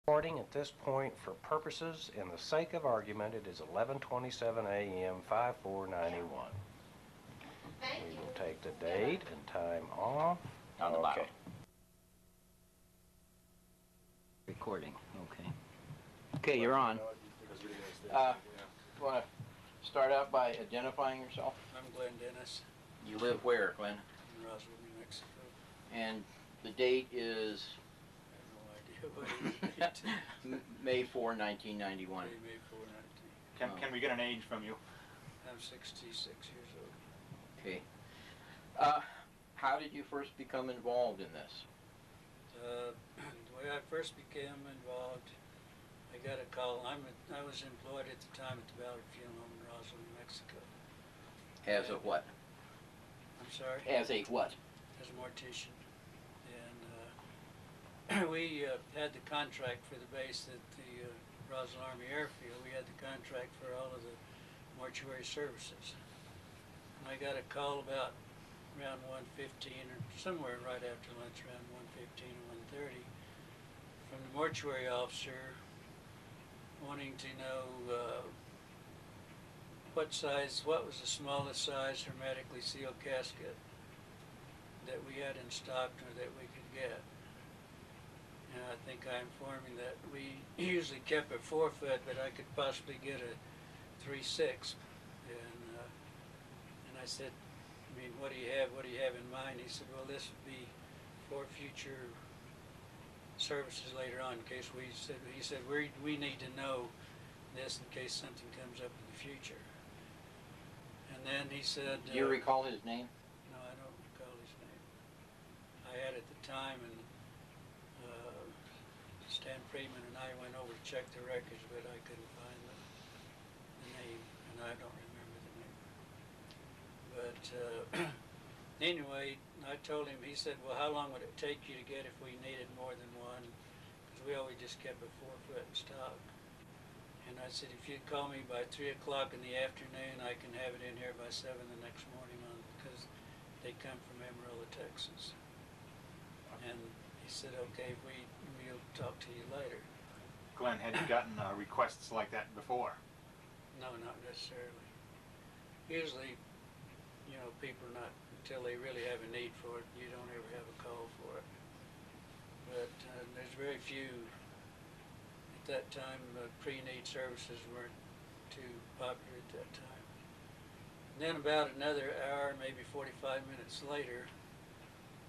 Recording at this point for purposes and the sake of argument, it is 11:27 a.m. 5491. We will take the date and time off. On the bottom. Recording, okay. Okay, you're on. Want to start out by identifying yourself? I'm Glenn Dennis. You live where, Glenn? In Roswell, New Mexico. And the date is? I have no idea what it is. May 4, 1991. May 4, 19. Can we get an age from you? I'm 66 years old. Okay. How did you first become involved in this? The way I first became involved, I got a call. I was employed at the time at the Ballard Funeral Home in Roswell, New Mexico. As a what? I'm sorry? As a what? As a mortician. And we had the contract for the base at the Roswell Army Airfield. We had the contract for all of the mortuary services. And I got a call about around 1:15 or somewhere right after lunch, around 1:15 or 1:30, from the mortuary officer wanting to know what was the smallest size hermetically sealed casket that we had in stock or that we could get. And I think I informed him that we usually kept a 4 foot, but I could possibly get a 3/6. And I said, I mean, what do you have in mind? He said, well, this would be for future services later on in case he said, we need to know this in case something comes up in the future. And then he said... Do you recall his name? No, I don't recall his name. I had at the time, and Stan Friedman and I went over to check the records, but I couldn't find the name, and I don't remember the name. But anyway, I told him, he said, well, how long would it take you to get if we needed more than one? Because we always just kept a 4 foot in stock. And I said, if you'd call me by 3 o'clock in the afternoon, I can have it in here by 7 the next morning because they come from Amarillo, Texas. And he said, okay, we'll talk to you later. Glenn, had you gotten requests like that before? No, not necessarily. Usually, you know, people not, until they really have a need for it, you don't ever have a call for it. But there's very few. At that time, pre-need services weren't too popular at that time. And then about another hour, maybe 45 minutes later,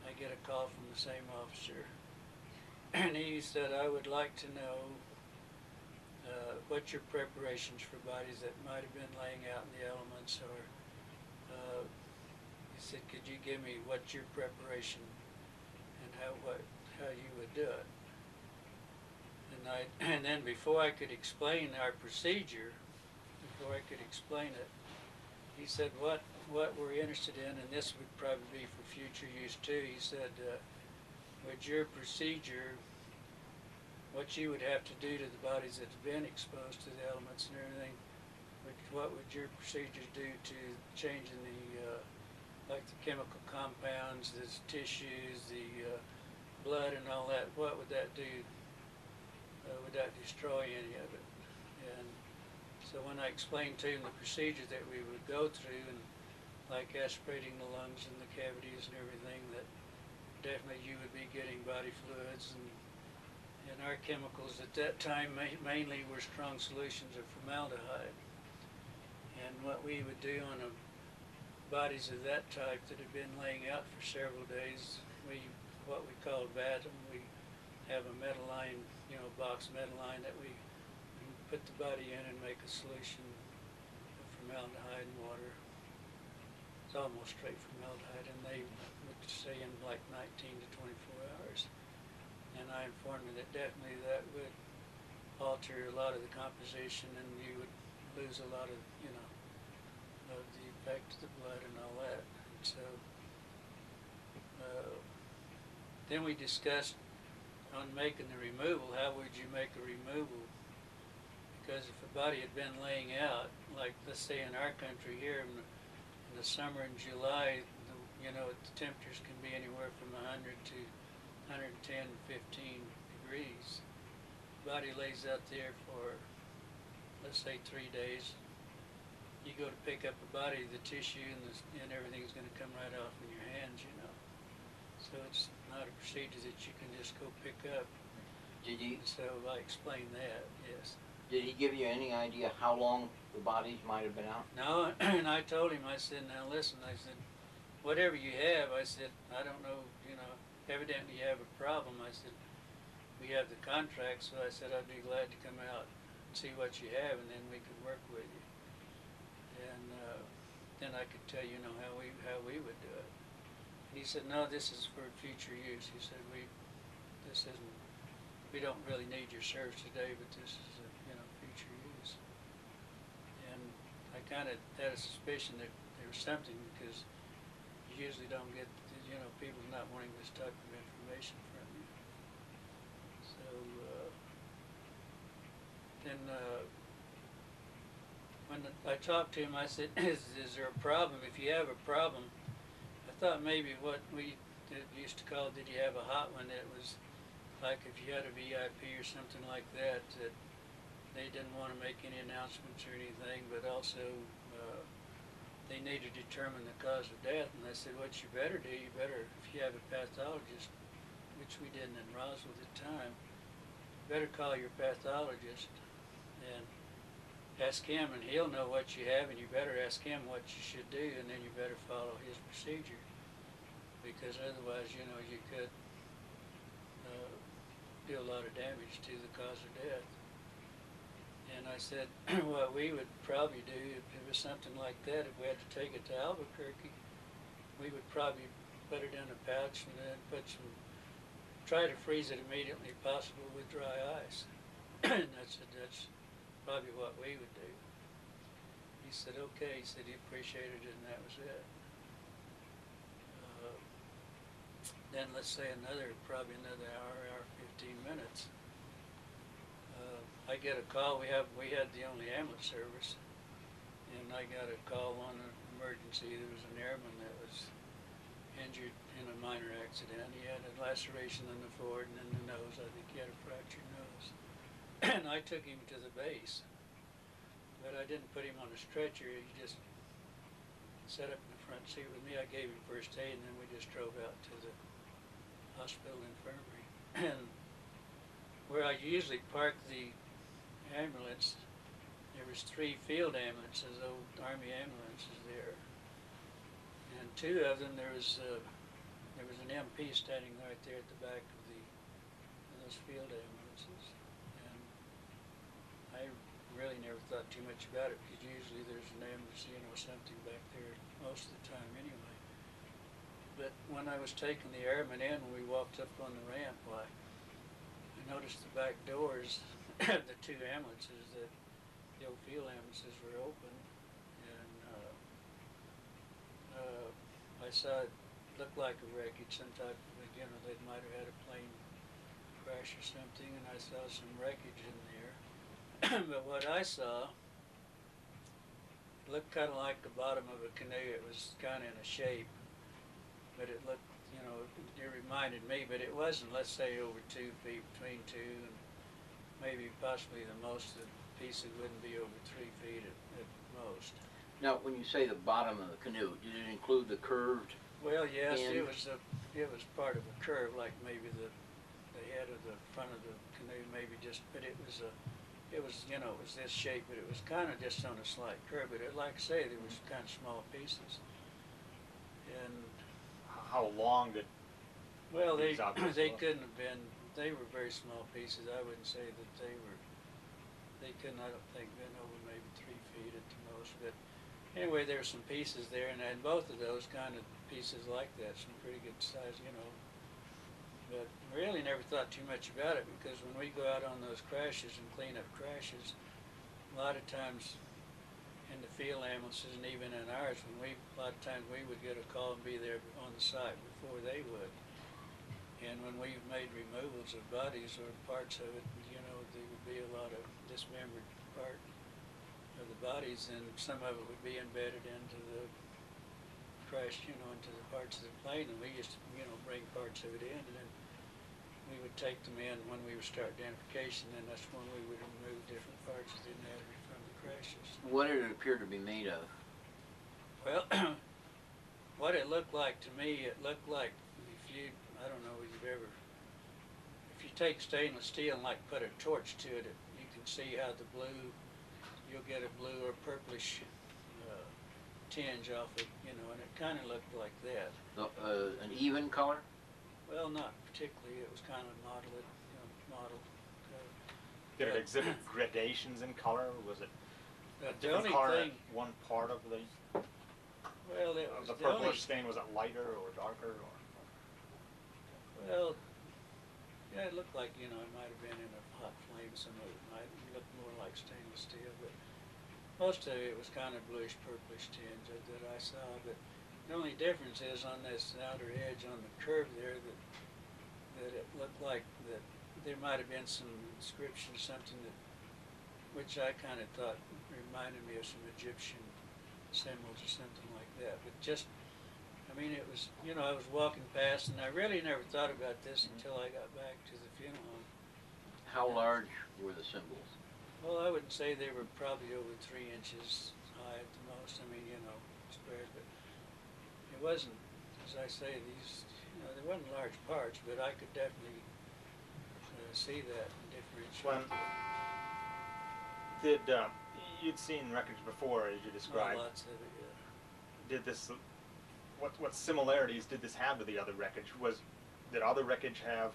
I get a call from the same officer. And he said, I would like to know what your preparations for bodies that might have been laying out in the elements are. He said, could you give me what's your preparation and how you would do it? And then before I could explain our procedure, he said, what we're interested in, and this would probably be for future use too, he said, would your procedure, what you would have to do to the bodies that's been exposed to the elements and everything, what would your procedures do to changing the, like the chemical compounds, the tissues, the blood and all that, what would that do? Would that destroy any of it? And so when I explained to him the procedure that we would go through, and like aspirating the lungs and the cavities and everything, that definitely you would be getting body fluids, and our chemicals at that time mainly were strong solutions of formaldehyde. And what we would do on bodies of that type that had been laying out for several days, what we called batten, we have a metal line, you know, box metal line that we put the body in and make a solution of formaldehyde and water. It's almost straight formaldehyde, and they would say in like 19 to 24 hours. And I informed them that definitely that would alter a lot of the composition, and you would lose a lot of, you know, of the effect of the blood and all that. And so then we discussed on making the removal. How would you make a removal? Because if a body had been laying out, like let's say in our country here in the summer in July, you know, the temperatures can be anywhere from 100 to 110, 15 degrees. body lays out there for, let's say, 3 days. You go to pick up the body, the tissue and everything's going to come right off in your hands, you know. So it's not a procedure that you can just go pick up. Did he, So I explained that, yes. did he give you any idea how long the bodies might have been out? No, and I told him, I said, now listen, I said, whatever you have, I said, I don't know, you know, evidently you have a problem. I said, we have the contract, so I said, I'd be glad to come out and see what you have, and then we could work with you. And then I could tell you, know, how we would do it. And he said, no, this is for future use. He said, we don't really need your service today, but this is a, you know, future use. And I kind of had a suspicion that there was something, because you usually don't get, you know, people not wanting this type of information from you. So then when I talked to him, I said, is there a problem? If you have a problem, I thought maybe what we used to call, did you have a hot one, that was like if you had a VIP or something like that, that they didn't want to make any announcements or anything, but also they needed to determine the cause of death. And I said, what you better do, you better, if you have a pathologist, which we didn't in Roswell at the time, you better call your pathologist and ask him, and he'll know what you have, and you better ask him what you should do, and then you better follow his procedure, because otherwise, you know, you could do a lot of damage to the cause of death. And I said, what we would probably do if it was something like that, if we had to take it to Albuquerque, we would probably put it in a pouch and then try to freeze it immediately possible with dry ice. And I said, that's probably what we would do. He said, okay. He said he appreciated it, and that was it. Then let's say probably another hour, 15 minutes. I get a call. We had the only ambulance service, and I got a call on an emergency. There was an airman that was injured in a minor accident. He had a laceration in the forehead and in the nose. I think he had a fractured nose. And I took him to the base, but I didn't put him on a stretcher. He just sat up in the front seat with me. I gave him first aid, and then we just drove out to the hospital infirmary. And where I usually park the ambulance, there was 3 field ambulances, old Army ambulances there, and 2 of them, there was an MP standing right there at the back of those field ambulances. And I really never thought too much about it, because usually there's an ambulance, you know, something back there most of the time anyway. But when I was taking the airman in, when we walked up on the ramp, I noticed the back doors of the 2 ambulances, that the old field ambulances, were open, and I saw it looked like a wreckage, some type of, you know, they might have had a plane crash or something, and I saw some wreckage in there. But what I saw, it looked kind of like the bottom of a canoe. It was kind of in a shape, but it looked, you know, it reminded me, but it wasn't, let's say, over 2 feet, between 2 and maybe possibly the most of the pieces wouldn't be over 3 feet at most. Now, when you say the bottom of the canoe, did it include the curved? Well, yes, end? it was part of a curve, like maybe the head of the front of the canoe, maybe just, but it was you know, it was this shape, but it was kind of just on a slight curve. But like I say, there was kind of small pieces. And How long did well, they these objects look? couldn't have been. They were very small pieces. I wouldn't say that they were. They couldn't, I don't think, been over maybe 3 feet at the most. But anyway, there were some pieces there, and both of those kind of pieces like that, some pretty good size, you know. But really never thought too much about it, because when we go out on those crashes and clean up crashes, a lot of times in the field ambulances and even in ours, a lot of times we would get a call and be there on the site before they would. And when we made removals of bodies or parts of it, you know, there would be a lot of dismembered part of the bodies, and some of it would be embedded into the crash, you know, into the parts of the plane, and we used to, you know, bring parts of it in, and then we would take them in when we would start identification, and that's when we would remove different parts of the anatomy from the crashes. What did it appear to be made of? Well, what it looked like to me, it looked like I don't know if you've ever, if you take stainless steel and like put a torch to it, you can see how the blue, you'll get a blue or purplish tinge off it, and it kind of looked like that. An even color? Well, not particularly. It was kind of mottled. Did it exhibit gradations in color? Was it a The different only color thing, at one part of the well, it was the the only, purplish stain? Was it lighter or darker? Or? well, yeah, it looked like, it might have been in a hot flame. Some of it might look more like stainless steel, but most of it was kind of bluish, purplish tinge that I saw. But the only difference is on this outer edge on the curve there that it looked like that there might have been some inscription, something which I kind of thought reminded me of some Egyptian symbols or something like that. But just, it was, I was walking past, and I really never thought about this until I got back to the funeral home. How large were the symbols? Well, I wouldn't say they were probably over 3 inches high at the most. Squares, but it wasn't, as I say, there wasn't large parts, but I could definitely see that and differentiate. You'd seen wreckage before, as you described. Lots of it, yeah. What similarities did this have to the other wreckage? Did other wreckage have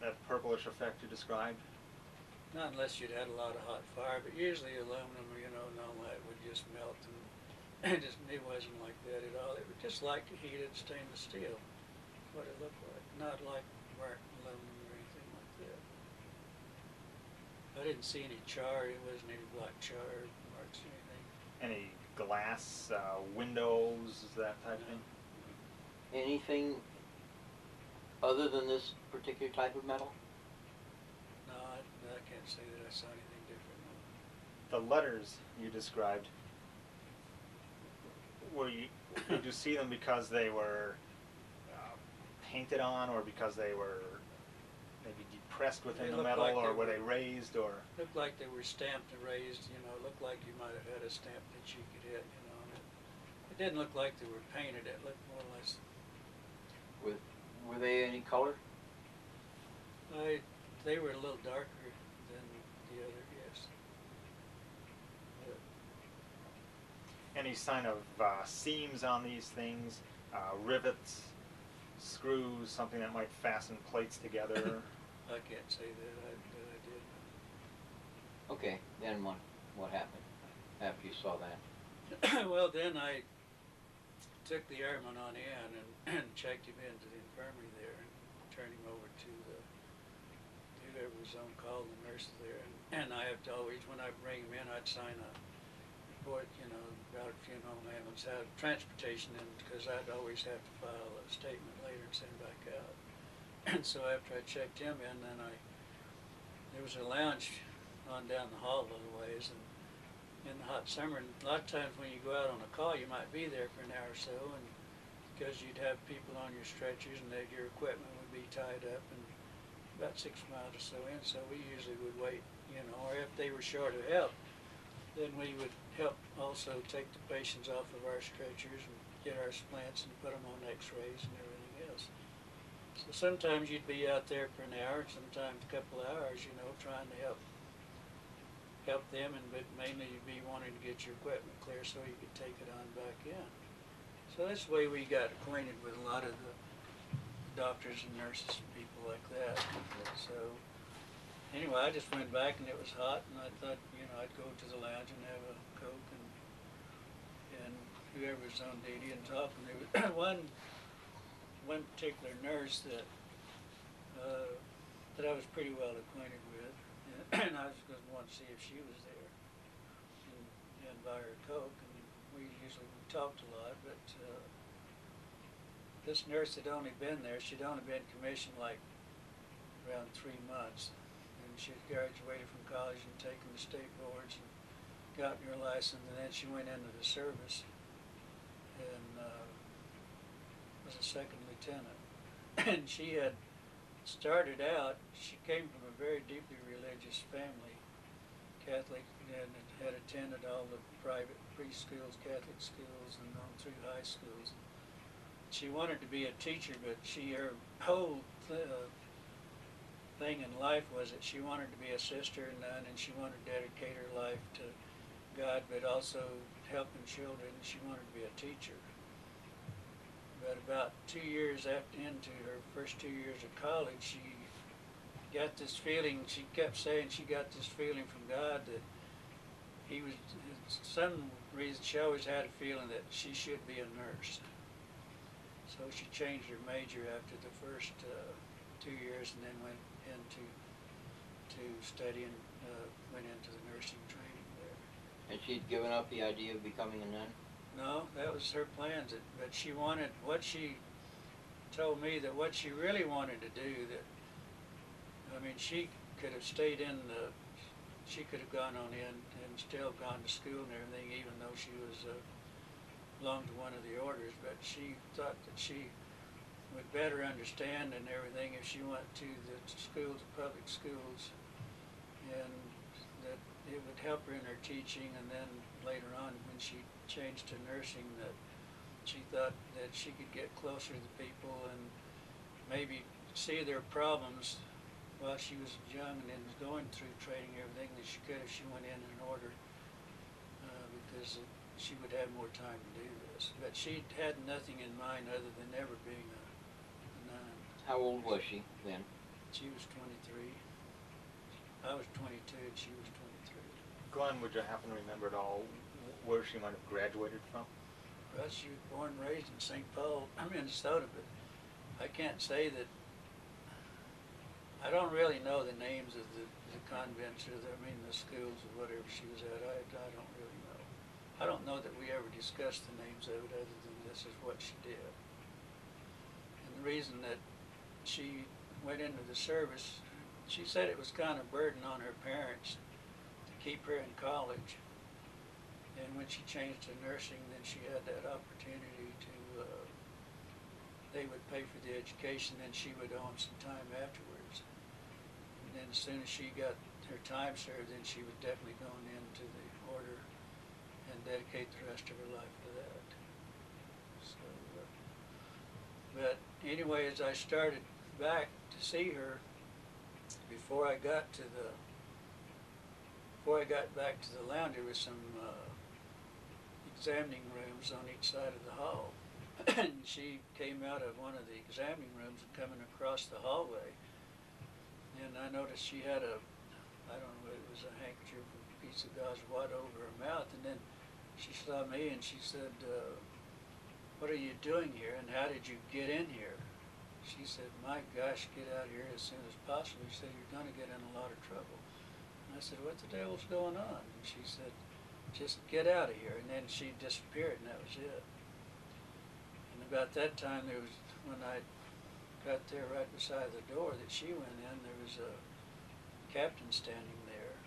that purplish effect you described? Not unless you'd had a lot of hot fire, but usually aluminum, and all that would just melt, and it wasn't like that at all. It was just like heated stainless steel, what it looked like, not like burnt aluminum or anything like that. I didn't see any char. It wasn't any black char marks or anything. Any glass windows, that type of thing? Anything other than this particular type of metal? No, I can't say that I saw anything different. The letters you described, did you see them because they were painted on, or because they were maybe depressed within the metal, like or were they raised, or? Looked like they were stamped and raised, looked like you might have had a stamp that you could hit, and it didn't look like they were painted. It looked more or less. Were they any color? They were a little darker than the other, yes. Any sign of seams on these things, rivets, screws, something that might fasten plates together? I can't say that I did. Okay, then what happened after you saw that? Well, then I took the airman on in and checked him into the infirmary there and turned him over to whoever was on call, the nurse there. And I have to always, when I bring him in, I'd sign a report, about a funeral home ambulance, how transportation, and because I'd always have to file a statement later and send back out. And so after I checked him in, then there was a lounge on down the hall a little ways, and in the hot summer, and a lot of times when you go out on a call, you might be there for an hour or so, and because you'd have people on your stretchers, and your equipment would be tied up, and about 6 miles or so in, so we usually would wait, or if they were short of help, then we would help also take the patients off of our stretchers and get our splints and put them on x-rays and everything else. So sometimes you'd be out there for an hour, sometimes a couple of hours, trying to help them, but mainly you'd be wanting to get your equipment clear so you could take it on back in. So that's the way we got acquainted with a lot of the doctors and nurses and people like that. So anyway, I just went back, and it was hot, and I thought, I'd go to the lounge and have a Coke and whoever was on duty and talk. And there was one particular nurse that I was pretty well acquainted with, and I was going to want to see if she was there and buy her a Coke. And we usually talked a lot, but this nurse had only been there. She'd only been commissioned like around 3 months. She had graduated from college and taken the state boards and gotten her license, and then she went into the service and was a second lieutenant. And she had started out, she came from a very deeply religious family, Catholic, and had attended all the private preschools, Catholic schools, and on through high schools. She wanted to be a teacher, but her whole thing in life was that she wanted to be a sister and nun, and she wanted to dedicate her life to God, but also helping children. She wanted to be a teacher. But about 2 years into her first 2 years of college, she got this feeling, she kept saying she got this feeling from God that he was, some reason she always had a feeling that she should be a nurse. So she changed her major after the first 2 years, and then went into studying, went into the nursing training there. And she'd given up the idea of becoming a nun? No, that was her plans, but she wanted, what she told me, that what she really wanted to do, that, I mean, she could have stayed in the, she could have gone on in and still gone to school and everything, even though she was, belonged to one of the orders, but she thought that she would better understand and everything if she went to the schools, public schools, and that it would help her in her teaching. And then later on, when she changed to nursing, that she thought that she could get closer to the people and maybe see their problems while she was young and then going through training and everything that she could if she went in an order, because she would have more time to do this. But she had nothing in mind other than ever being a nun. How old was she then? She was 23. I was 22 and she was 23. Glenn, would you happen to remember at all where she might have graduated from? Well, she was born and raised in St. Paul, Minnesota, but I can't say that. I don't really know the names of the convents or the schools or whatever she was at. I don't really know. I don't know that we ever discussed the names of it other than this is what she did. And the reason that she went into the service, she said it was kind of a burden on her parents to keep her in college. And when she changed to nursing, then she had that opportunity to, they would pay for the education, then she would own some time afterwards. And then as soon as she got her time served, then she would definitely go into the order and dedicate the rest of her life to that. So, but anyway, as I started back to see her, before I got back to the lounge, there was some examining rooms on each side of the hall. And she came out of one of the examining rooms and coming across the hallway. And I noticed she had I don't know, it was a handkerchief, a piece of gauze wad over her mouth. And then she saw me and she said, what are you doing here and how did you get in here? She said, my gosh, get out of here as soon as possible. She said, you're going to get in a lot of trouble. And I said, what the devil's going on? And she said, just get out of here. And then she disappeared, and that was it. And about that time, when I got there right beside the door that she went in, there was a captain standing there.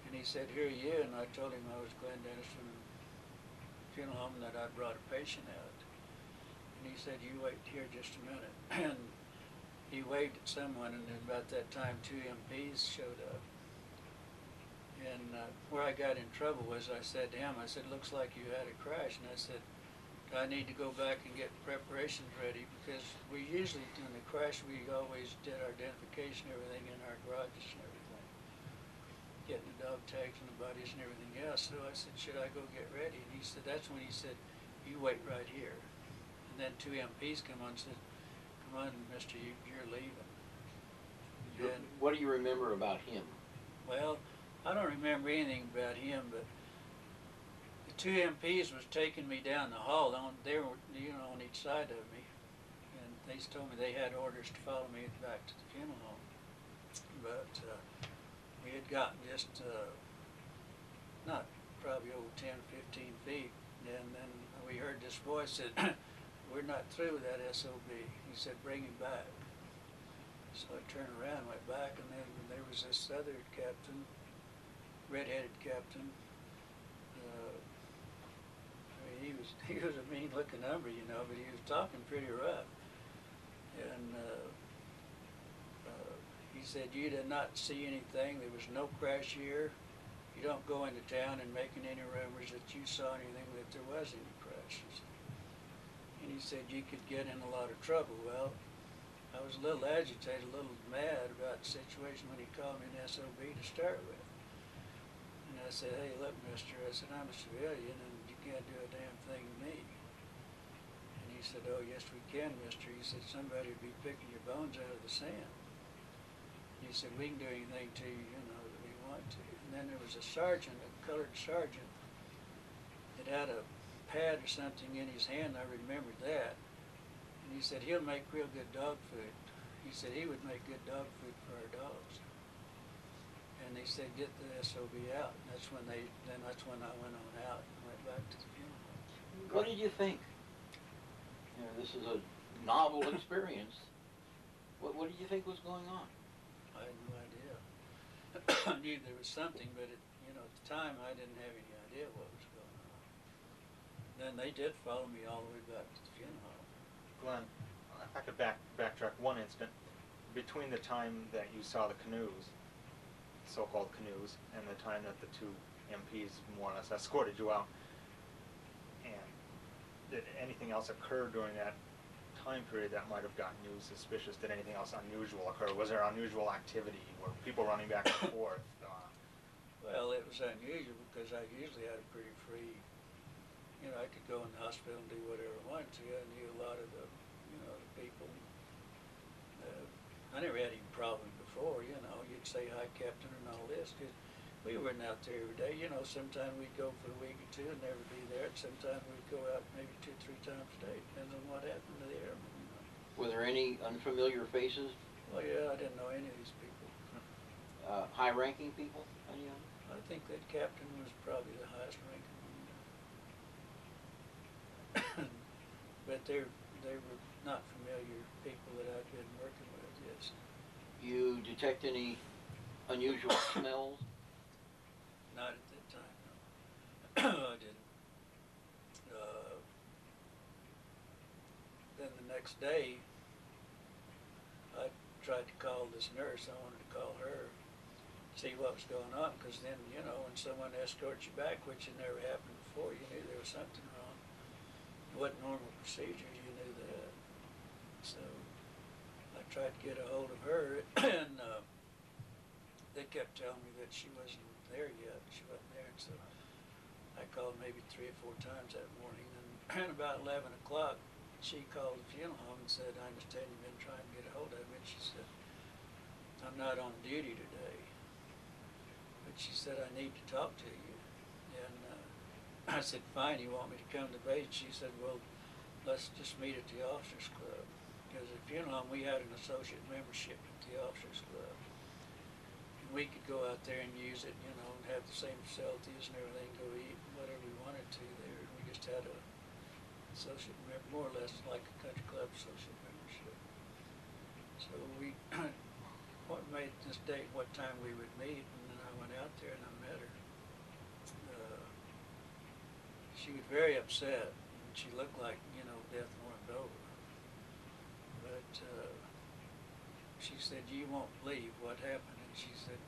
And he said, who are you? And I told him I was Glenn Dennis from the funeral home, that I brought a patient out. And he said, you wait here just a minute. And he waved at someone, and then about that time, 2 MPs showed up. And where I got in trouble was I said to him, I said, looks like you had a crash. And I said, I need to go back and get preparations ready, because we usually, in the crash, we always did our identification, everything in our garages and everything. Getting the dog tags and the bodies and everything else. So I said, should I go get ready? And he said, that's when he said, you wait right here. And then 2 MPs come on and said, come on, mister, you're leaving. And, what do you remember about him? well, I don't remember anything about him, but the 2 MPs was taking me down the hall. They were, on each side of me. And they told me they had orders to follow me back to the funeral home. But we had gotten just, not probably over 10, 15 feet. And then we heard this voice said, we're not through with that SOB. He said, bring him back. So I turned around, went back, and then there was this other captain, red-headed captain. He was a mean-looking number, but he was talking pretty rough. And said, you did not see anything. There was no crash here. You don't go into town and making any rumors that you saw anything that there was any crashes. And he said you could get in a lot of trouble. Well, I was a little agitated, a little mad about the situation when he called me an SOB to start with. And I said, hey, look, mister, I said, I'm a civilian and you can't do a damn thing to me. And he said, oh, yes, we can, mister. He said, somebody would be picking your bones out of the sand. He said, we can do anything to you, you know, that we want to. And then there was a sergeant, a colored sergeant, that had a pad or something in his hand. I remembered that. And he said, he'll make real good dog food. He said he would make good dog food for our dogs. And they said, get the SOB out. And that's when I went on out and went back to the funeral. What did you think? You know, this is a novel experience. What did you think was going on? I had no idea. I knew there was something, but at the time I didn't have any idea what was going on. Then they did follow me all the way back to the funeral. Glenn, if I could backtrack one instant, between the time that you saw the canoes, so-called canoes, and the time that the two MPs more or less escorted you out, and did anything else occur during that time period that might have gotten you suspicious? Did anything else unusual occur? Was there unusual activity? Were people running back and forth? Well, it was unusual because I usually had a pretty free, I could go in the hospital and do whatever I wanted to. I knew a lot of the people. I never had any problem before, you'd say hi, Captain, and all this, because we weren't out there every day. Sometimes we'd go for a week or two and never be there, and sometimes we'd go out maybe 2-3 times a day, depends on what happened to the airmen. Were there any unfamiliar faces? Well, yeah, I didn't know any of these people. High-ranking people? Any of them? I think that captain was probably the highest ranking one. But they were not familiar people that I'd been working with, yes. You detect any unusual smells? Not at that time, no. I didn't. Then the next day, I tried to call this nurse. I wanted to call her, see what was going on, because then, when someone escorts you back, which had never happened before, you knew there was something wrong. It wasn't normal procedure, you knew that. So I tried to get a hold of her, and they kept telling me that she wasn't there yet. She wasn't there, and so I called maybe 3 or 4 times that morning, and about 11 o'clock, she called the funeral home and said, I understand you've been trying to get a hold of me. And she said, I'm not on duty today. But she said, I need to talk to you. And I said, fine, you want me to come to base? She said, well, let's just meet at the officers club. Because at the funeral home, we had an associate membership at the officers club. And we could go out there and use it, and have the same facilities and everything, go eat whatever we wanted to there. We just had a associate member, more or less like a country club associate membership. So we made this date, what time we would meet, and then I went out there and I met her. She was very upset, and she looked like, death warmed over. But she said, you won't believe what happened. And she said,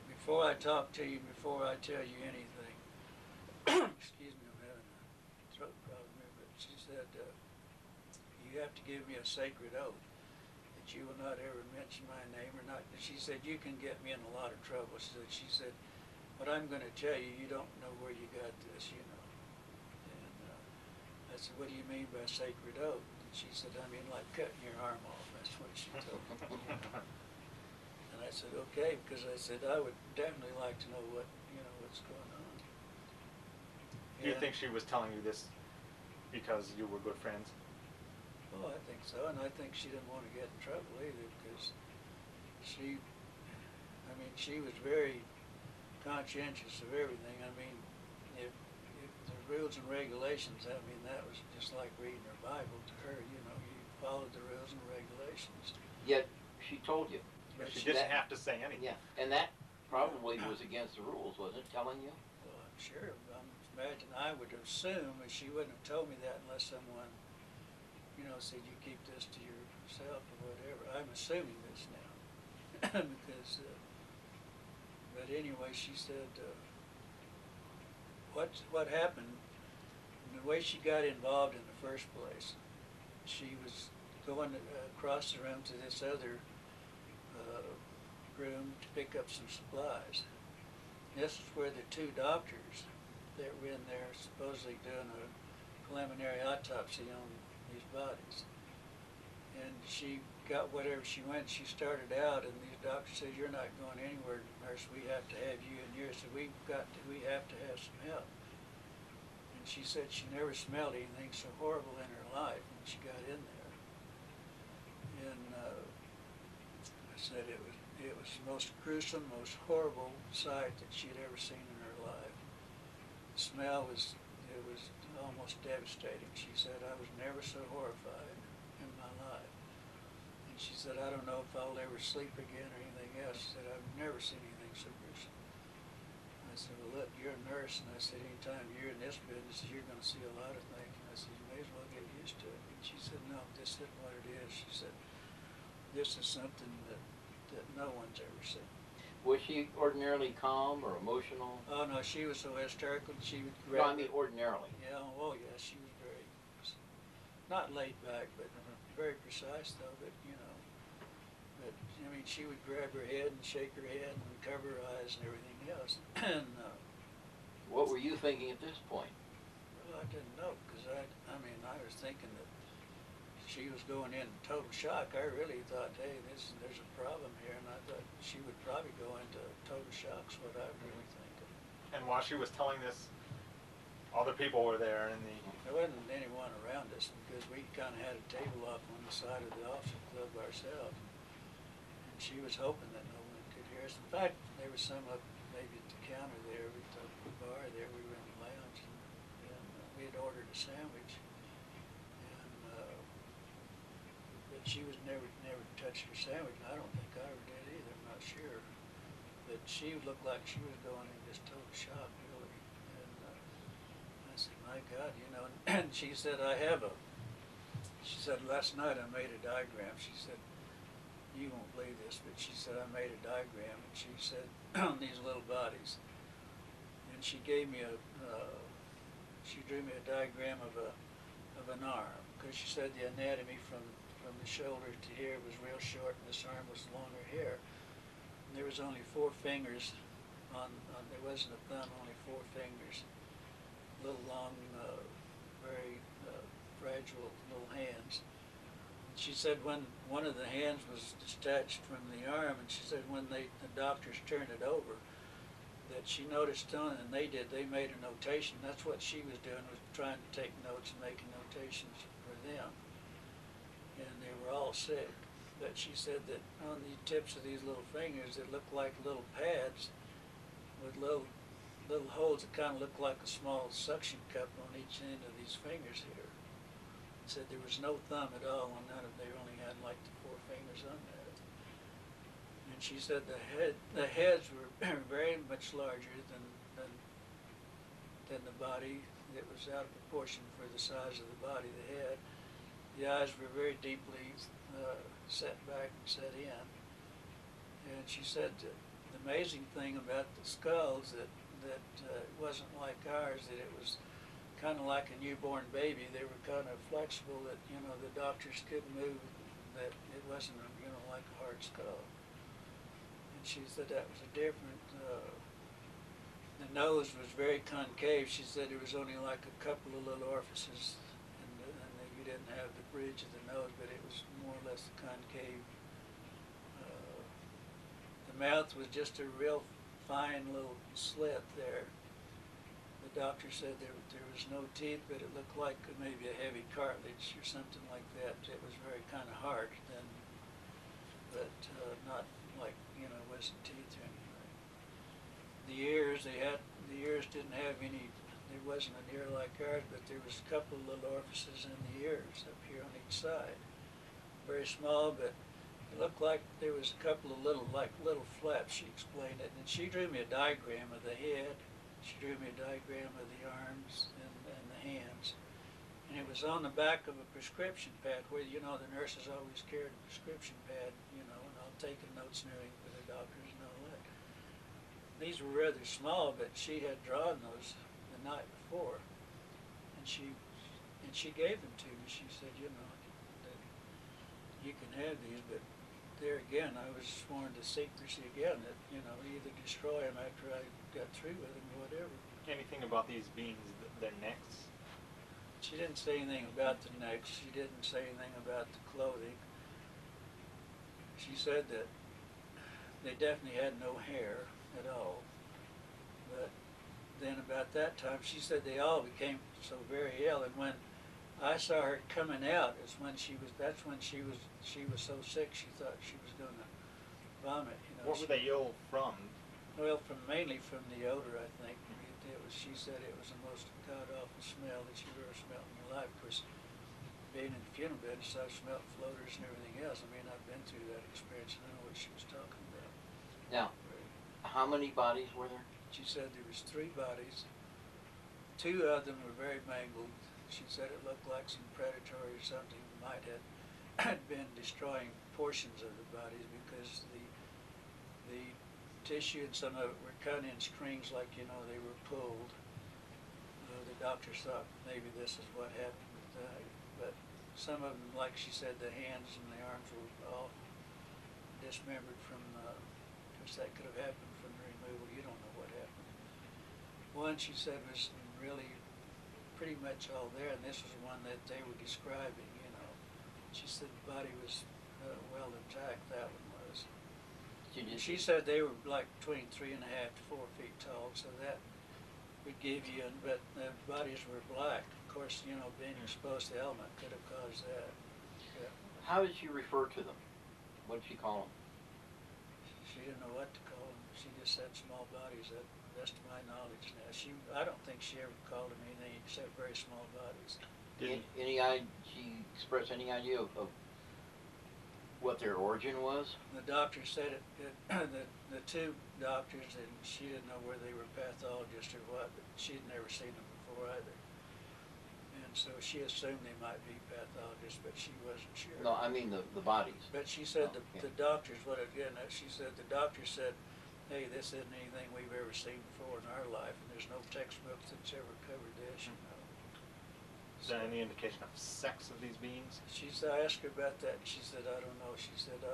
before I talk to you, before I tell you anything, excuse me, I'm having a throat problem here, but she said, you have to give me a sacred oath that you will not ever mention my name or not. She said, you can get me in a lot of trouble. She said, what I'm going to tell you, you don't know where you got this, And I said, what do you mean by sacred oath? And she said, I mean like cutting your arm off. That's what she told me. And I said, okay, because I said, I would definitely like to know what's going on. Do you think she was telling you this because you were good friends? Oh, I think so, and I think she didn't want to get in trouble either, because she was very conscientious of everything. I mean, if the rules and regulations, that was just like reading her Bible to her, you followed the rules and regulations. Yet, she told you. But she didn't have to say anything. Yeah, and that probably was against the rules, wasn't it, telling you? Well, I'm sure. I would assume that she wouldn't have told me that unless someone, said you keep this to yourself or whatever. I'm assuming this now. because, but anyway, she said, what happened, and the way she got involved in the first place, she was going across the room to this other room to pick up some supplies. This is where the two doctors that were in there supposedly doing a preliminary autopsy on these bodies. And she got whatever she went. She started out, and these doctors said, "You're not going anywhere, nurse. We have to have you in here." So we have to have some help. And she said she never smelled anything so horrible in her life when she got in there. And I said it was the most gruesome, most horrible sight that she had ever seen in her life. The smell was almost devastating. She said, "I was never so horrified in my life." And she said, "I don't know if I'll ever sleep again or anything else." She said, "I've never seen anything so gruesome." I said, "Well, look, you're a nurse." And I said, "Anytime you're in this business, you're going to see a lot of things." And I said, "You may as well get used to it." And she said, "No, this isn't what it is." She said, "This is something that no one's ever seen." Was she ordinarily calm or emotional? Oh, no, she was so hysterical that she would No, grab I mean ordinarily. Yeah, oh yeah, she was very, not laid back, but very precise though, but but I mean, she would grab her head and shake her head and cover her eyes and everything else. And What were you thinking at this point? well, I didn't know, because I mean, I was thinking that she was going in total shock. I really thought, hey, there's a problem here, and I thought she would probably go into total shock's what I was really thinking. And while she was telling this, other people were there, and There wasn't anyone around us because we kind of had a table off on the side of the officer club ourselves. And she was hoping that no one could hear us. In fact, there was some up maybe at the counter there, at the bar there. We were in the lounge, and we had ordered a sandwich. But she was never touched her sandwich, and I don't think I ever did either. I'm not sure. But she looked like she was going in just total shock, really. And I said, "My God, And she said, she said, "Last night I made a diagram." She said, "You won't believe this, but she said, I made a diagram." And she said, "On these little bodies." And she gave me she drew me a diagram of an arm, because she said the anatomy from the shoulder to here was real short, and this arm was longer here. And there was only 4 fingers there wasn't a thumb, only 4 fingers. Little long, very fragile little hands. And she said when one of the hands was detached from the arm, and she said when the doctors turned it over, that she noticed on, and they made a notation. That's what she was doing, was trying to take notes and making notations for them. And they were all sick. But she said that on the tips of these little fingers, it looked like little pads with little holes that kind of looked like a small suction cup on each end of these fingers here. Said there was no thumb at all on none of them. They only had like the 4 fingers on that. And she said the heads were very much larger than the body. It was out of proportion for the size of the body, the head. The eyes were very deeply set back and set in. And she said the amazing thing about the skulls that it wasn't like ours, that it was kind of like a newborn baby. They were kind of flexible, that the doctors couldn't move, that it wasn't like a hard skull. And she said that was a different. The nose was very concave. She said there was only like a couple of little orifices, and you didn't have the bridge of the nose, but it was more or less concave. The mouth was just a real fine little slit there. The doctor said there was no teeth, but it looked like maybe a heavy cartilage or something like that. It was very kind of hard then, but not like, wasn't teeth or anything. The ears didn't have any, there wasn't an ear like ours, but there was a couple of little orifices in the ears up here on each side. Very small, but it looked like there was a couple of little flaps. She explained it, and she drew me a diagram of the head. She drew me a diagram of the arms and the hands, and it was on the back of a prescription pad, where the nurses always carried a prescription pad, and all the taking notes and everything for the doctors and all that. These were rather small, but she had drawn those the night before, and she gave them to me. She said, you know, that you can have these, but there again, I was sworn to secrecy again, that, you know, either destroy them after I got through with them or whatever. Anything about these beings, their necks? She didn't say anything about the necks. She didn't say anything about the clothing. She said that they definitely had no hair at all. But then about that time, she said they all became so very ill. And when I saw her coming out, that's when she was so sick she thought she was going to vomit. You know. What were they ill from? Well, mainly from the odor, I think. She said it was the most god-awful smell that you've ever smelled in your life. Of course, being in the funeral business, I've smelled floaters and everything else. I mean, I've been through that experience and I know what she was talking about. Now, how many bodies were there? She said there was 3 bodies. 2 of them were very mangled. She said it looked like some predatory or something might have had been destroying portions of the bodies because the tissue and some of it were cut in strings, like, you know, they were pulled. The doctors thought maybe this is what happened with that. But some of them, like she said, the hands and the arms were all dismembered from, because that could have happened from the removal. You don't know what happened. One, she said, was really pretty much all there, and this was the one that they were describing, you know. She said the body was well intact, that one was. She said they were like between 3.5 to 4 feet tall, so that would give you, but the bodies were black. Of course, you know, being exposed to the element could have caused that. Yeah. How did she refer to them? What did she call them? She didn't know what to call them. She just said small bodies, that the best of my knowledge now. I don't think she ever called them anything except very small bodies. She expressed any idea of what their origin was? The doctor said the 2 doctors, and she didn't know whether they were pathologists or what, but she had never seen them before either. And so she assumed they might be pathologists, but she wasn't sure. No, I mean the bodies. But she said yeah. the doctors, she said the doctor said, hey, this isn't anything we've ever seen before in our life, and there's no textbook that's ever covered this, you know. Is there any indication of sex of these beings? I asked her about that, and she said, I don't know. She said, I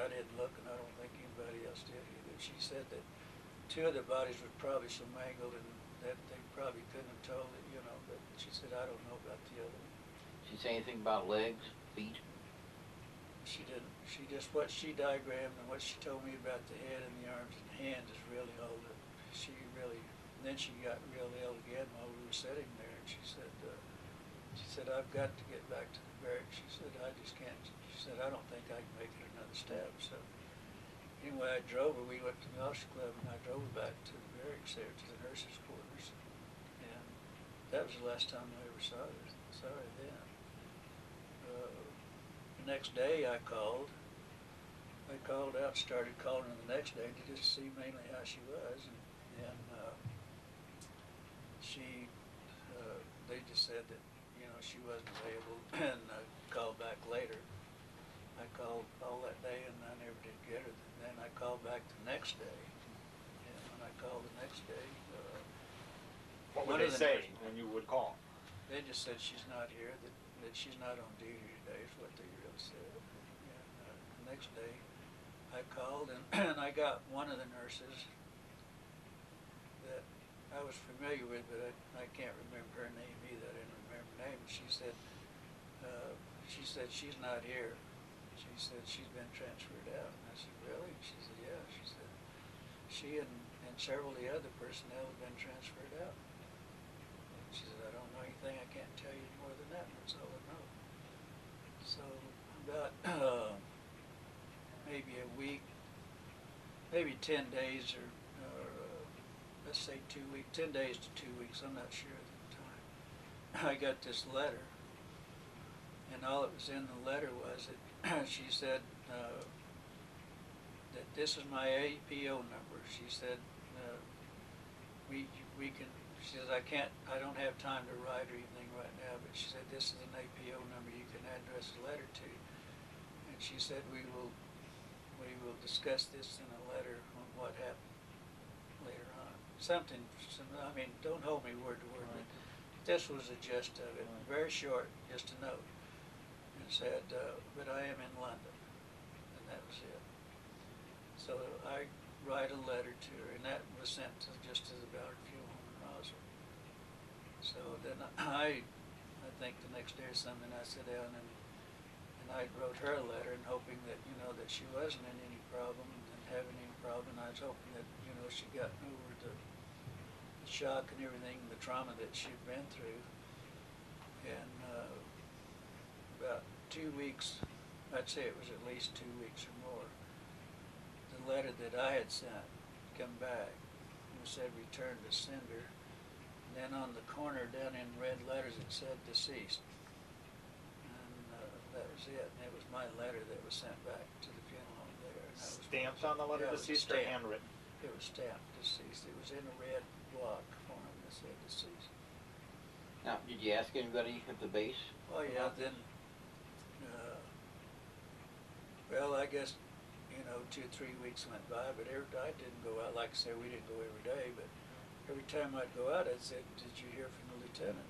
didn't look, and I don't think anybody else did either. She said that 2 of the bodies were probably so mangled and that they probably couldn't have told it, you know, but she said, I don't know about the other one. Did she say anything about legs, feet? She didn't. She just, what she diagrammed and what she told me about the head and the arms and hands is really all that she really, and then she got real ill again while we were sitting there. She said, I've got to get back to the barracks. She said, I just can't. She said, I don't think I can make it another step. So anyway, I drove her. We went to the Officer Club, and I drove her back to the barracks there, to the nurses' quarters. And that was the last time I ever saw her then. The next day I called out, started calling her the next day to just see mainly how she was. And they just said that, you know, she wasn't available, and called back later. I called all that day and I never did get her. Then I called back the next day, and when I called the next day, what would they say when you would call? They just said she's not here, that she's not on duty today is what they really said. And the next day I called and I got one of the nurses that I was familiar with, but I can't remember her name either. I didn't remember her name. She said she's not here. She said she's been transferred out. And I said, really? She said, yeah. She said she and several of the other personnel have been transferred out. And she said, I don't know anything. I can't tell you more than that. That's all I know. So about maybe a week, maybe 10 days or let's say 2 weeks, 10 days to 2 weeks, I'm not sure at the time, I got this letter. And all that was in the letter was that she said that this is my APO number. She said, we can, she says, I don't have time to write or anything right now, but she said, this is an APO number you can address a letter to. And she said, we will we will discuss this in a letter on what happened later on. Something, I mean, don't hold me word to word, but this was the gist of it. Very short, just a note. And said, but I am in London. And that was it. So I write a letter to her, and that was sent to, just to the Ballard Fuel Home in Roswell. So then I think the next day or something, I sat down and I wrote her a letter, and hoping that, you know, that she wasn't in any problem, and having any problem. I was hoping that, you know, she got over the shock and everything, the trauma that she'd been through. And about 2 weeks, I'd say it was at least 2 weeks or more, the letter that I had sent come back and said return to sender. And then on the corner down in red letters it said deceased. That was it, and it was my letter that was sent back to the funeral home there. And that was Stamped on the letter, yeah, it was deceased, or stamped. handwritten? It was stamped deceased. It was in a red block form that said deceased. Now, did you ask anybody at the base? Oh yeah, then, well, I guess, you know, 2 or 3 weeks went by, but I didn't go out. Like I said, we didn't go every day, but every time I'd go out, I'd say, did you hear from the lieutenant?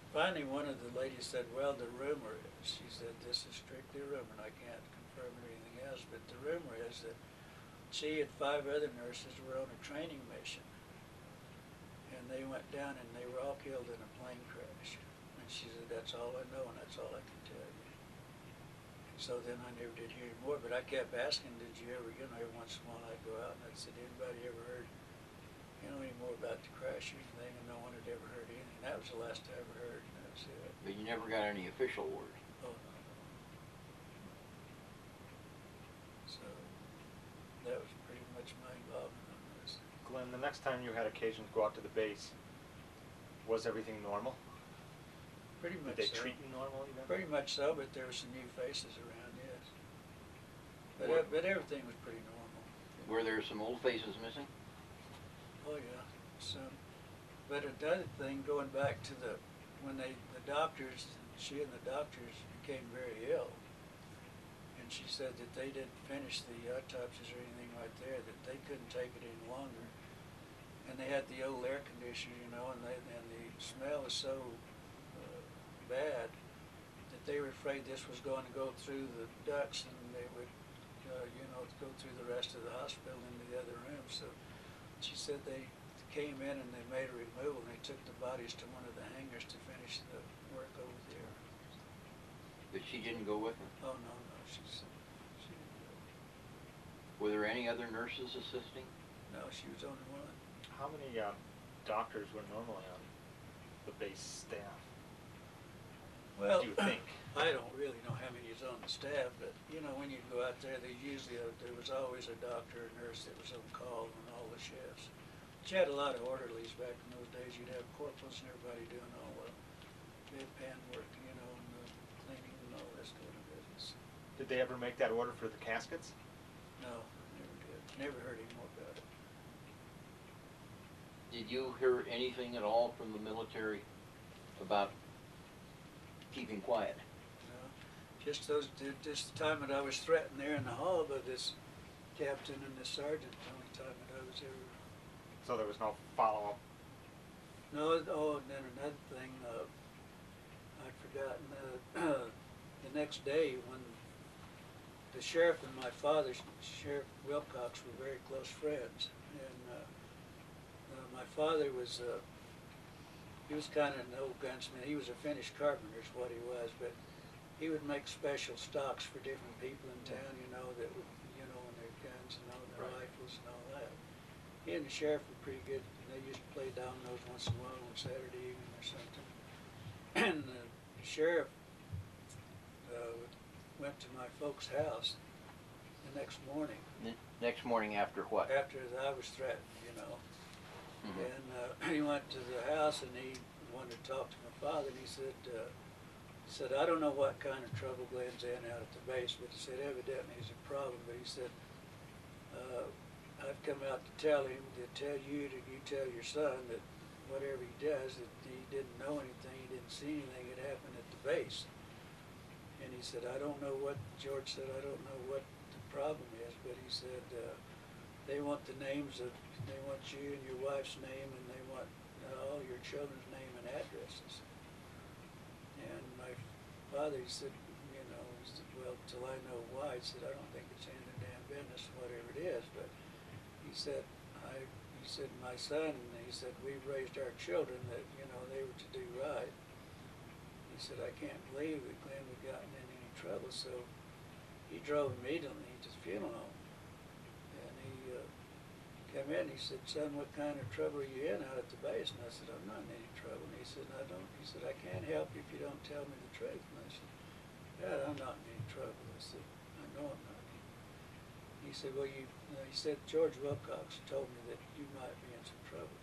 Finally, one of the ladies said, well, the rumor is, she said, this is strictly a rumor, and I can't confirm anything else, but the rumor is that she and 5 other nurses were on a training mission, and they went down and they were all killed in a plane crash. And she said, that's all I know, and that's all I can tell you. So then I never did hear any more, but I kept asking, did you ever, you know, every once in a while I'd go out and I'd say, did anybody ever heard, you know, any more about the crash or anything? And no one had ever heard anything. That was the last I ever heard, and that was it. But you never got any official word? Oh, no, no. So, that was pretty much my involvement on this. Glenn, the next time you had occasion to go out to the base, was everything normal? Pretty much Did they so. treat you normal even? Pretty much so, but there were some new faces around, yes. But, What- but everything was pretty normal. Were there some old faces missing? Oh, yeah, some. But another thing, going back to when the doctors, she and the doctors became very ill, and she said that they didn't finish the autopsies or anything right there, that they couldn't take it any longer. And they had the old air conditioner, you know, and the smell was so bad that they were afraid this was going to go through the ducts, and they would, you know, go through the rest of the hospital into the other room. So she said they came in and they made a removal, and they took the bodies to one of the hangars to finish the work over there. But she didn't go with them? Oh, no, no, she didn't do it. Were there any other nurses assisting? No, she was only one. How many doctors were normally on the base staff? Well, Do you think? I don't really know how many is on the staff, but, you know, when you go out there, they usually, there was always a doctor or nurse that was on call on all the shifts. But you had a lot of orderlies back in those days. You'd have corporals and everybody doing all the bedpan work, you know, and the cleaning and all that sort of business. Did they ever make that order for the caskets? No, never did. Never heard any more about it. Did you hear anything at all from the military about keeping quiet? No, just the time that I was threatened there in the hall by this captain and this sergeant, the only time that I was ever. So there was no follow-up? No, oh, and then another thing, I'd forgotten, the next day when the sheriff and my father, Sheriff Wilcox, were very close friends, and my father was, he was kind of an old gunsmith. He was a finished carpenter is what he was, but he would make special stocks for different people in town, you know, that would, you know, and their guns and all their Right. rifles and all that. He and the sheriff were pretty good. They used to play dominoes once in a while on Saturday evening or something. And the sheriff went to my folks' house the next morning. Next morning after what? After I was threatened, you know. Mhm. And he went to the house and he wanted to talk to my father, and he said, I don't know what kind of trouble Glenn's in out at the base, but he said evidently he's a problem. But he said, I've come out to tell him, to tell you, that you tell your son that whatever he does, that he didn't know anything, he didn't see anything that happened at the base. And he said, George said, I don't know what the problem is, but he said, they want they want you and your wife's name, and they want all your children's name and addresses. And my father, he said, well, till I know why, he said, I don't think it's any of the damn business, whatever it is, but he said, my son, he said, we've raised our children that, they were to do right. He said, I can't believe that Glenn had gotten in any trouble, so he drove immediately to the funeral home. And he came in and he said, son, what kind of trouble are you in out at the base? And I said, I'm not in any trouble. And he said, he said, I can't help you if you don't tell me the truth. And I said, Dad, I'm not in any trouble. I said, I know I'm not. He said, well, he said, George Wilcox told me that you might be in some trouble.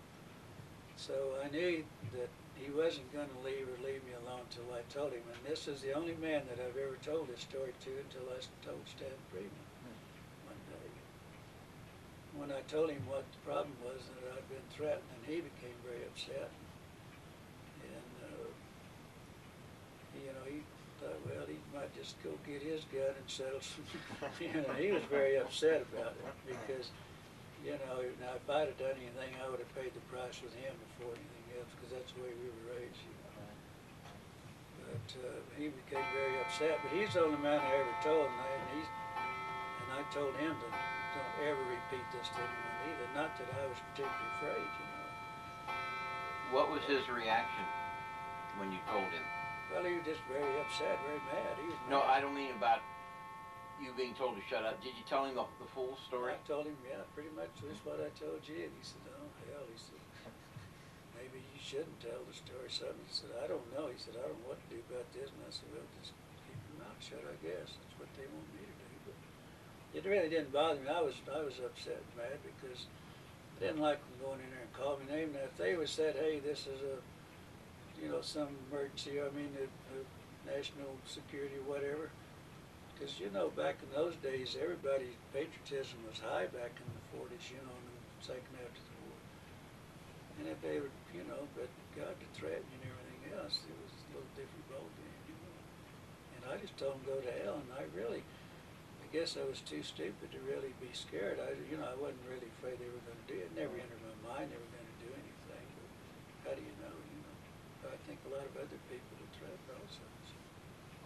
So I knew that he wasn't going to leave me alone until I told him. And this is the only man that I've ever told this story to until I told Stan Friedman one day. When I told him what the problem was, that I'd been threatened, and he became very upset. And, he thought, well, he might just go get his gun and settle some. He was very upset about it because, now if I'd have done anything, I would have paid the price with him before anything else, because that's the way we were raised, But he became very upset. But he's the only man I ever told, and I told him to don't ever repeat this to anyone either. Not that I was particularly afraid, What was his reaction when you told him? Well, he was just very upset, very mad. He was mad. No, I don't mean about you being told to shut up. Did you tell him the full story? I told him, yeah, pretty much just what I told you. And he said, oh, hell, he said, maybe you shouldn't tell the story. Something. He said, I don't know. He said, I don't know what to do about this. And I said, well, just keep your mouth shut, I guess. That's what they want me to do. But it really didn't bother me. I was upset and mad because I didn't like them going in there and calling me name. Now, if they would said, hey, this is a, some emergency, a national security or whatever, because, back in those days, everybody's patriotism was high back in the 40s, in the second after the war. And if they were, but God to threaten you and everything else, it was a little different ballgame, And I just told them go to hell, and I guess I was too stupid to really be scared. I wasn't really afraid they were going to do it. It never entered my mind they were going to do anything, but how do you know, I think a lot of other people would threaten also. So.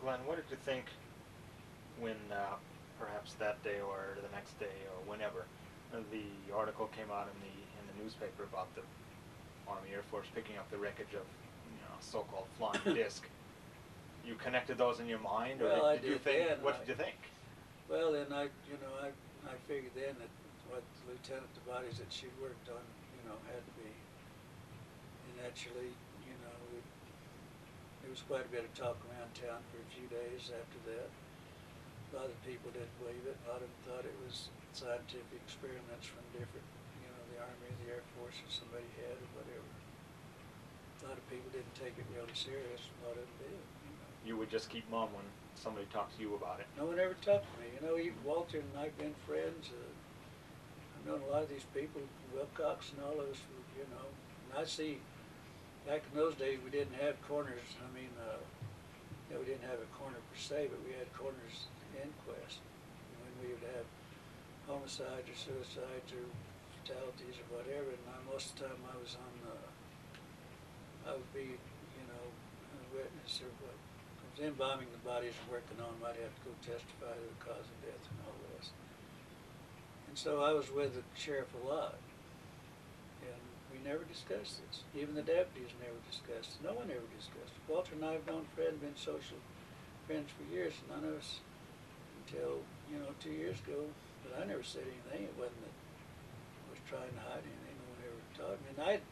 Glenn, what did you think when perhaps that day or the next day or whenever the article came out in the newspaper about the Army Air Force picking up the wreckage of so-called flying disc? You connected those in your mind, or well, did you think? What did you think? Well, then I figured then that what Lieutenant 𝗔𝗞𝗘s that she worked on, had to be. And actually, there was quite a bit of talk around town for a few days after that. A lot of people didn't believe it. A lot of them thought it was scientific experiments from different, the Army or the Air Force or somebody had or whatever. A lot of people didn't take it really serious. A lot of them did. You would just keep mum when somebody talked to you about it. No one ever talked to me. Even Walter and I've been friends. I've known a lot of these people, Wilcox and all those, and I see, back in those days we didn't have corners. We didn't have a corner per se, but we had corners inquest. When we would have homicides or suicides or fatalities or whatever, and most of the time I was on, I would be, a witness or what. Embalming the bodies and working on them, I'd have to go testify to the cause of death and all this. And so I was with the sheriff a lot, and we never discussed this. Even the deputies never discussed it. No one ever discussed it. Walter and I have known Fred, been social friends for years, and none of us until 2 years ago. But I never said anything. It wasn't that I was trying to hide anything. No one ever taught me. And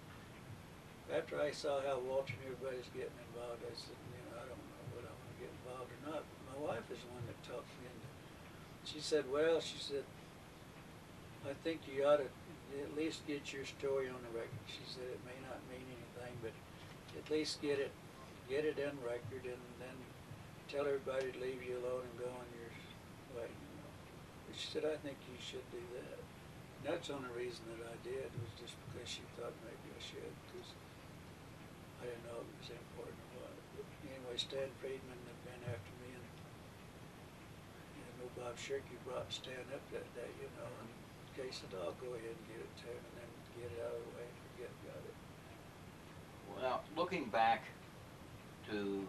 after I saw how Walter and everybody's getting involved, I said, I don't know whether I want to get involved or not. But my wife is the one that talked me into it. She said, I think you ought to at least get your story on the record. She said it may not mean anything, but at least get it in record, and then tell everybody to leave you alone and go on your way. But she said, I think you should do that. And that's the only reason that I did, was just because she thought maybe I should, because I didn't know if it was important or what. But anyway, Stan Friedman had been after me, and Bob Shirky brought Stan up that day, you know, in case the dog, go ahead and get it to him and then get it out of the way and forget about it. Well, now, looking back to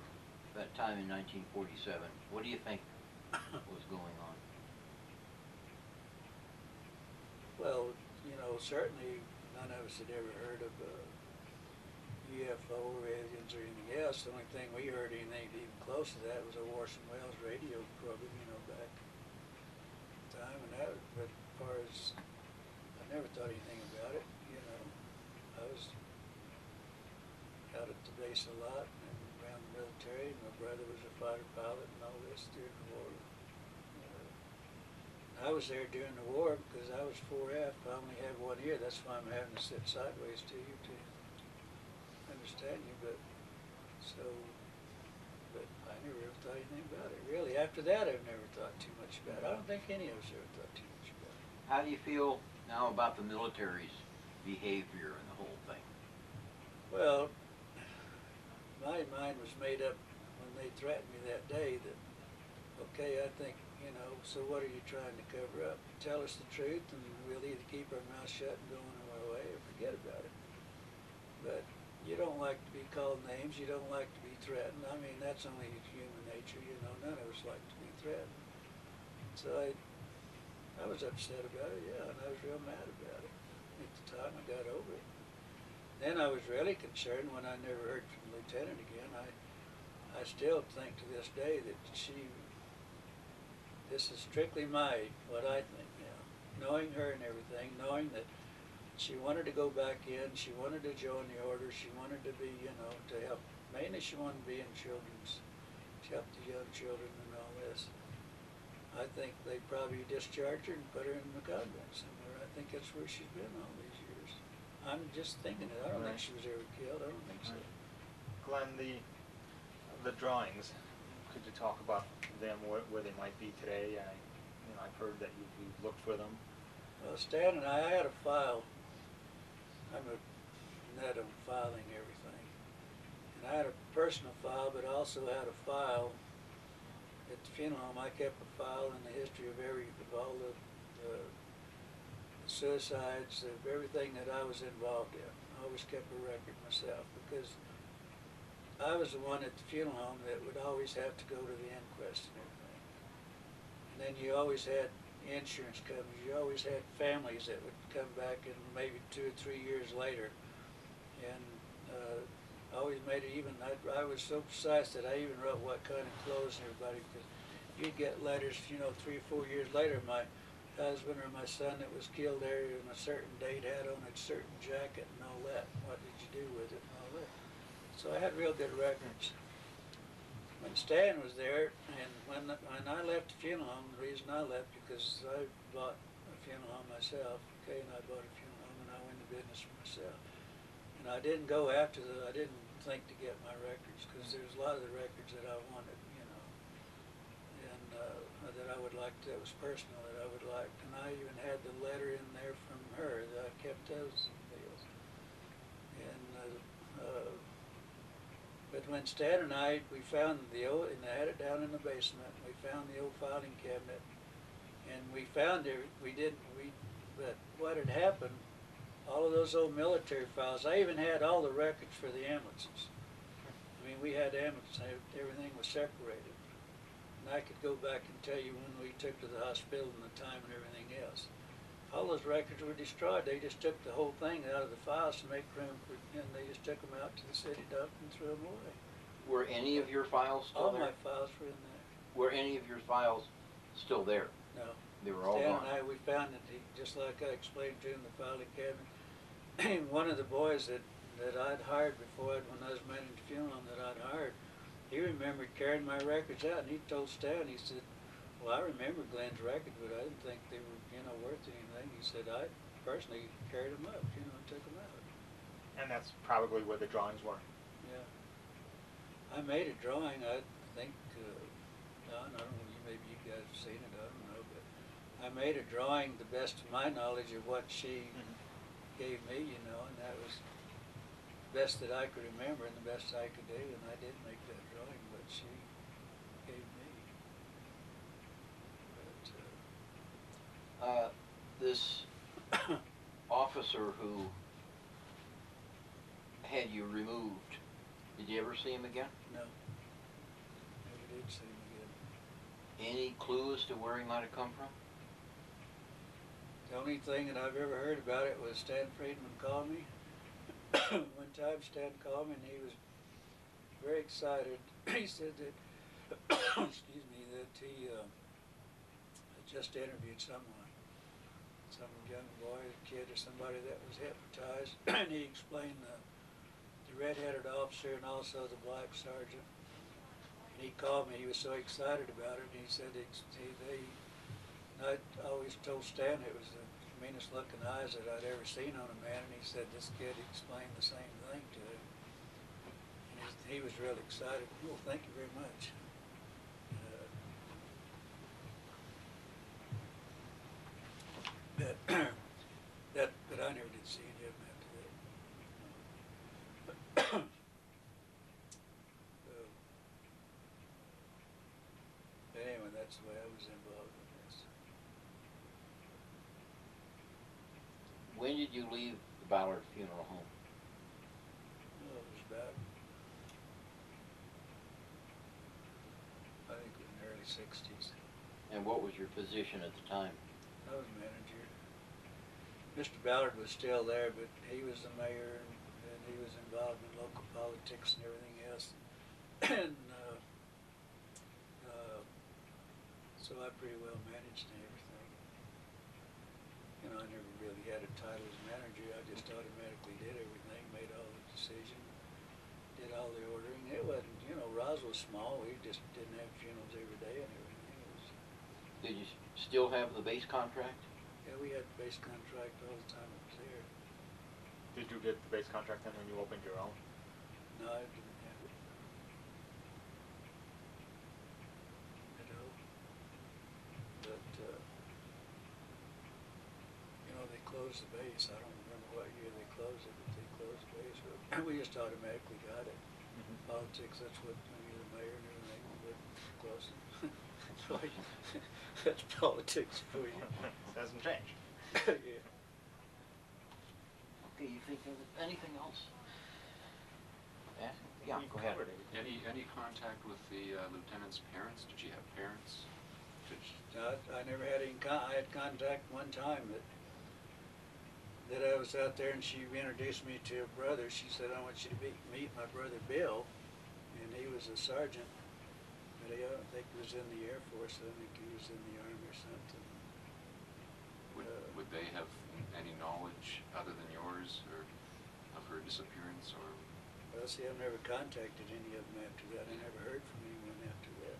that time in 1947, what do you think was going on? Well, you know, certainly none of us had ever heard of UFO or aliens or anything else. The only thing we heard anything even close to that was a Orson Welles radio program, you know, back time. And that, but as far as, I never thought anything about it, you know. I was out at the base a lot and around the military, and my brother was a fighter pilot and all this during the war. I was there during the war because I was 4F. I only had 1 ear. That's why I'm having to sit sideways to you to understand you. But I never ever thought anything about it. Really, after that, I've never thought too much about it. I don't think any of us ever thought too much about it. How do you feel now about the military's behavior and the whole thing? Well, my mind was made up when they threatened me that day that, okay, I think, you know, so what are you trying to cover up? Tell us the truth and we'll either keep our mouth shut and go on our way or forget about it. But you don't like to be called names, you don't like to be threatened. I mean, that's only human nature, you know, none of us like to be threatened. So I was upset about it, yeah, and I was real mad about it. At the time I got over it. Then I was really concerned when I never heard from the lieutenant again. I still think to this day that this is strictly what I think now. Knowing her and everything, knowing that she wanted to go back in, she wanted to join the order, she wanted to be, you know, to help. Mainly she wanted to be in children's, to help the young children and all this. I think they probably discharged her and put her in the convent somewhere. I think that's where she's been all these years. I'm just thinking it. I don't think she was ever killed. I don't think so. Glenn, the drawings, could you talk about them, where they might be today? I've heard that you looked for them. Well, Stan and I had a file. I'm a nut on filing everything. And I had a personal file, but also had a file at the funeral home. I kept a file in the history of all the suicides, of everything that I was involved in. I always kept a record myself because I was the one at the funeral home that would always have to go to the inquest and everything. And then you always had insurance companies, you always had families that would come back and maybe 2 or 3 years later. And I always made it even, I was so precise that I even wrote what kind of clothes and everybody, because you'd get letters, you know, 3 or 4 years later, my husband or my son that was killed there on a certain date had on a certain jacket and all that. What did you do with it and all that? So I had real good records. When Stan was there, and when I left the funeral home, the reason I left because I bought a funeral home myself. Kay and I bought a funeral home, and I went into business for myself. And I didn't go after I didn't think to get my records because there's a lot of the records that I wanted, you know, and that I would like. That was personal that I would like. And I even had the letter in there from her that I kept those deals. And but when Stan and I, we found the old, and I had it down in the basement, we found the old filing cabinet, and we found it, but what had happened, all of those old military files, I even had all the records for the ambulances. I mean, we had ambulances, everything was separated. And I could go back and tell you when we took to the hospital and the time and everything else. All those records were destroyed. They just took the whole thing out of the files to make room for, and they just took them out to the city dump and threw them away. Were any of your files still there? All my files were in there. Were any of your files still there? No. They were all Stan gone. and I, we found it, just like I explained to him, the filing cabinet. One of the boys that I'd hired before, when I was managing the funeral home that I'd hired, he remembered carrying my records out, and he told Stan, he said, well, I remember Glenn's records, but I didn't think they were, you know, worth anything. He said, I personally carried them up, you know, and took them out. And that's probably where the drawings were. Yeah. I made a drawing, I think, Don, I don't know, maybe you guys have seen it, I don't know, but I made a drawing, the best of my knowledge, of what she gave me, you know, and that was the best that I could remember and the best I could do, and I did make that drawing, what she gave me. But This officer who had you removed, did you ever see him again? No. Never did see him again. Any clue as to where he might have come from? The only thing that I've ever heard about it was Stan Friedman called me. One time Stan called me and he was very excited. He said that, excuse me, that he had just interviewed someone, some young boy, kid or somebody that was hypnotized. And he explained the red-headed officer and also the black sergeant. And he called me, he was so excited about it, and he said I always told Stan it was the meanest looking eyes that I'd ever seen on a man, and he said this kid explained the same thing to him. And he was real excited. Well, thank you very much. But I never did see any of them after that. But anyway, that's the way I was involved in this. When did you leave the Ballard Funeral Home? Well, it was about, I think it was in the early 60s. And what was your position at the time? I was manager. Mr. Ballard was still there, but he was the mayor, and he was involved in local politics and everything else. And so I pretty well managed everything. You know, I never really had a title as manager. I just automatically did everything, made all the decisions, did all the ordering. It wasn't, you know, Roswell was small. We just didn't have funerals every day and everything. It was, Did you still have the base contract? yeah, we had the base contract all the time I was there. Did you get the base contract then when you opened your own? No, I didn't have it. You know, but, you know, they closed the base. I don't remember what year they closed it, but they closed the base. But we just automatically got it. Politics, that's what, when you're the mayor and everything, but close it. That's politics for you. It hasn't changed. Yeah. Okay, you think of anything else? Yeah, We go ahead. covered it. Any contact with the lieutenant's parents? Did you have parents? I never had any I had contact one time that I was out there and she introduced me to her brother. She said, I want you to meet my brother Bill. And he was a sergeant, but I don't think he was in the Air Force. I think he was in the Army or something. Would they have any knowledge other than yours or of her disappearance or? Well, see, I've never contacted any of them after that. I never heard from anyone after that.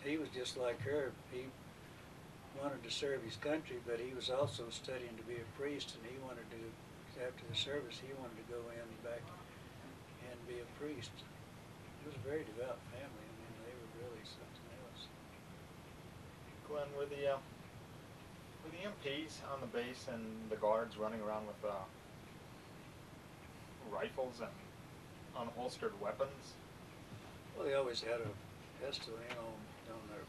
He was just like her. He wanted to serve his country, but he was also studying to be a priest, and he wanted to, after the service, he wanted to go in back and be a priest. It was a very devout family. I mean, they were really something else. Glenn, were the MPs on the base and the guards running around with rifles and unholstered weapons? Well, they always had a pistol, you know, on their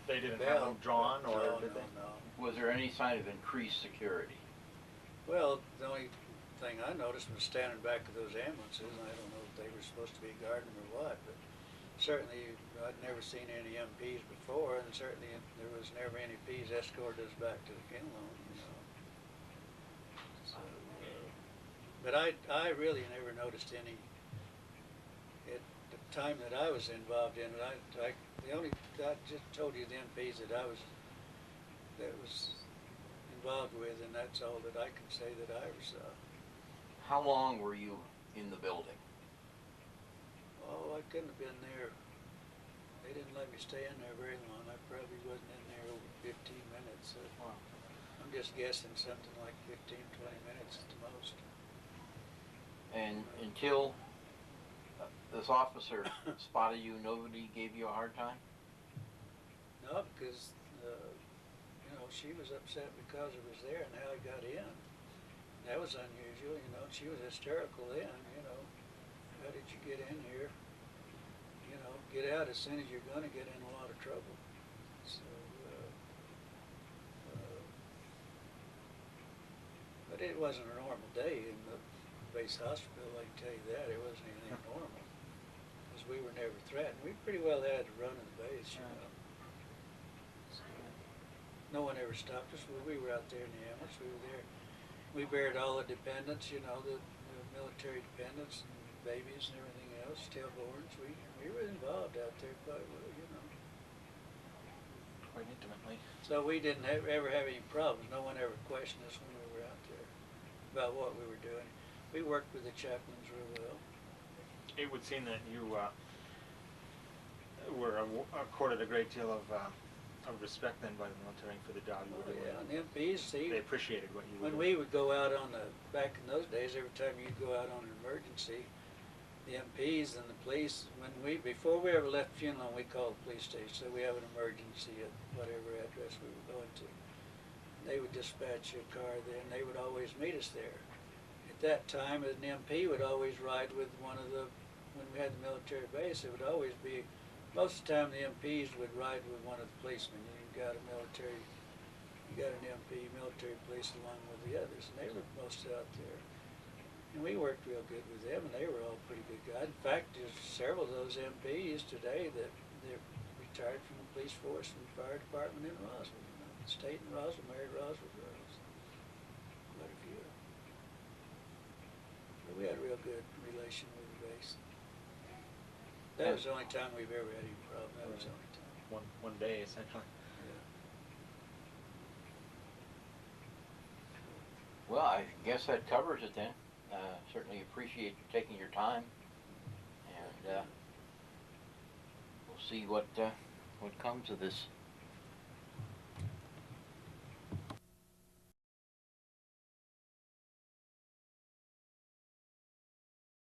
They didn't have them belt. drawn, or No, did no, they? no. Was there any sign of increased security? Well, the only thing I noticed was standing back of those ambulances, and I don't know if they were supposed to be guarding them or what, but certainly I'd never seen any MPs before, and certainly there was never any MPs escorted us back to the funeral home, you know. So, but I really never noticed any, at the time that I was involved in it, I just told you the MPs that was involved with, and that's all that I can say that I ever saw. How long were you in the building? Oh, I couldn't have been there. They didn't let me stay in there very long. I probably wasn't in there over 15 minutes. Wow. I'm just guessing something like 15, 20 minutes at the most. And until this officer spotted you, nobody gave you a hard time? No, because, you know, she was upset because I was there and how I got in. That was unusual, you know. She was hysterical then, you know. How did you get in here? You know, get out as soon as you're gonna get in a lot of trouble. So, but it wasn't a normal day in the base hospital, I can tell you that. It wasn't anything normal. Because we were never threatened. We pretty well had to run in the base, you know. So, no one ever stopped us. We were out there in the ambulance. We were there. We buried all the dependents, you know, the military dependents and babies and everything else, stillborns. We were involved out there quite well, you know. Quite intimately. So we didn't ever have any problems. No one ever questioned us when we were out there about what we were doing. We worked with the chaplains real well. It would seem that you were accorded a great deal of respect then by the military for the job you were doing. Yeah, and the MPs, see, They appreciated what you were when doing. we would go out on back in those days, every time you'd go out on an emergency, the MPs and the police, before we ever left funeral, we called the police station, so we have an emergency at whatever address we were going to. And they would dispatch a car there, and they would always meet us there. At that time, an MP would always ride with when we had the military base, it would always be, most of the time the MPs would ride with one of the policemen. You got an MP, military police along with the others, and they were posted out there. And we worked real good with them, and they were all pretty good guys. In fact, there's several of those MPs today that they're retired from the police force and fire department in Roswell. You know, the state in Roswell, married Roswell girls. Quite a few. But we had a real good relation with the base. That was the only time we've ever had any problem. That was the only time. One day, essentially. Yeah. Well, I guess that covers it then. Certainly appreciate you taking your time, and we'll see what comes of this.